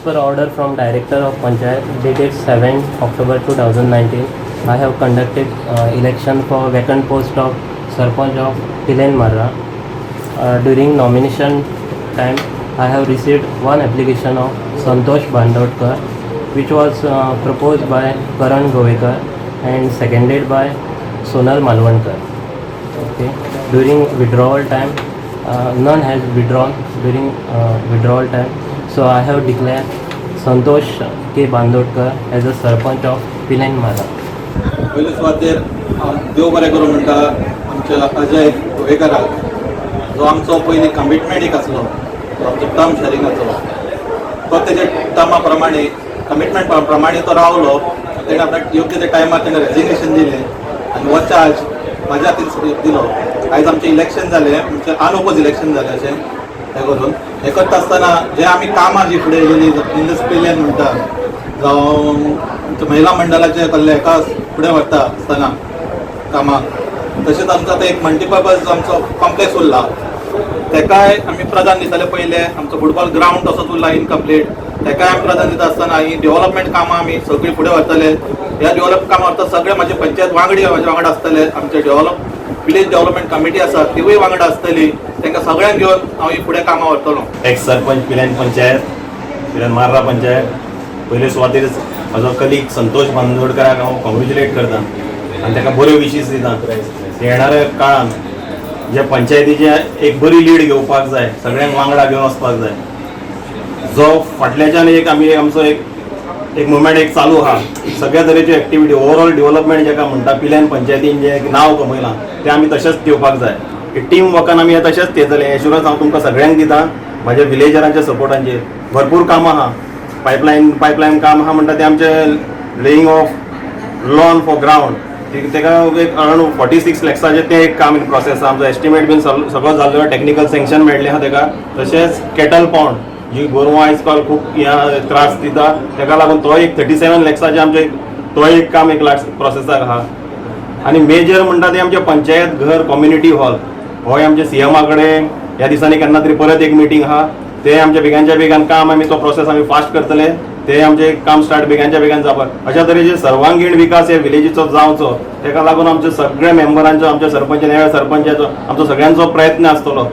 Per order from Director of Panchayat dated 7 October 2019, I have conducted election for vacant post of Sarpanch of Pilen Marra. During nomination time, I have received one application of Santosh Bandodkar, which was proposed by Karan Govekar and seconded by Sonal Malwankar. Okay. During withdrawal time, none has withdrawn during withdrawal time. So I have declared Santosh K. Bandodkar as a Sarpanch of Pilen Marra. पहिले सुवातेर देव बरें करूं म्हणटा आमच्या अजय गोवेकाराक जो आमचो पयलीं commitment एक आसलो आमचो टर्म शेरिंगाचो तो तेजे टर्मा प्रमाणे कमिटमेंट प्रमाणे तो रावलो. ताणें आपल्या योग्य त्या टायमार ताणें रेजिग्नेशन दिलें आनी हो चार्ज म्हाज्या खातीर दिलो. आयज आमचें इलेक्शन जालें म्हणजे अनओपोज इलेक्शन जालें अशें हें करून हें करता आसतना जे आमी कामां जी फुडें येयलेलीं इंडस पिलेन म्हणटा जावं महिला मंडळाचे कसले एका फुडें व्हरता आसतना कामाक तशेंच आमचो आतां एक मल्टीपर्पज आमचो कॉम्प्लेक्स उरला तेकाय आमी प्रदान दिताले. पयले आमचो फुटबॉल ग्रावंड तसोच उरला इनकम्प्लीट तेकाय आमी प्रदान दिता आसतना ही डेव्हलपमेंट कामां आमी सगळीं फुडें व्हरतले. ह्या डेव्हलप कामां व्हरता सगळे म्हाजे पंचायत वांगडी म्हाजे वांगडा आसतले. आमचे विलेज डेव्हलपमेंट कमिटी आसा तिवूय वांगडा आसतली. तांकां सगळ्यांक घेवन हांव ही फुडें कामां व्हरतलो. एक्स सरपंच पिलेन पंचायत पिलेन मार्रा पंचायत पयले सुवातेर म्हाजो कलीग संतोष बांदोडकराक हांव कॉंग्रेच्युलेट करता आनी ताका बऱ्यो विशीस दिता. येणाऱ्या काळांत जे पंचायतीचे एक बरी लीड घेवपाक जाय सगळ्यांक वांगडा घेवन वचपाक जाय. जो फाटल्याच्यान एक आमी आमचो एक मुवमेंट एक चालू आहा सगळ्या तरेच्यो एक्टिविटी ओवरऑल डेव्हलपमेंट जेका म्हणटा पिलेन पंचायतीन जे नांव कमयलां तें आमी तशेंच दिवपाक जाय. टीम वर्कान आमी तशेंच तेजले एश्युरन्स हांव तुमकां सगळ्यांक दिता. म्हाज्या विलेजरांच्या सपोर्टांचेर भरपूर कामां आहा. पायपलायन काम आहा म्हणटा तें आमचें laying of lawn for ground तेका एक अरावंड 46 लॅक्साचें तें एक काम इन प्रोसेस आहा. आमचो एस्टिमेट बीन सगळो जाल्लो टेक्निकल सँक्शन मेळ्ळें आहा तेका. तशेंच कॅटल पावंड जी गोरवां आयज काल खूब त्रास दिता तेका लागून तो एक 37 लॅक्साचें आमचें तो एक काम एक प्रोसेसाक आहा. आनी मेजर म्हणटा तें आमचें पंचायत घर कम्युनिटी हॉल होय आमच्या सीएमा कडेन ह्या दिसांनी केन्ना तरी परत एक मिटींग आहा. ते आमच्या बेगांच्या बेगान काम आमी तो प्रोसेस आमी फास्ट करतले. ते आमचे काम स्टार्ट बेगांच्या बेगान जावपाक अशा तरेचे सर्वांगीण विकास ह्या विलेजीचो जावचो तेका लागून आमच्या सगळ्या मेंबरांचो आमच्या सरपंच नव्या सरपंचाचो आमचो सगळ्यांचो प्रयत्न आसतलो.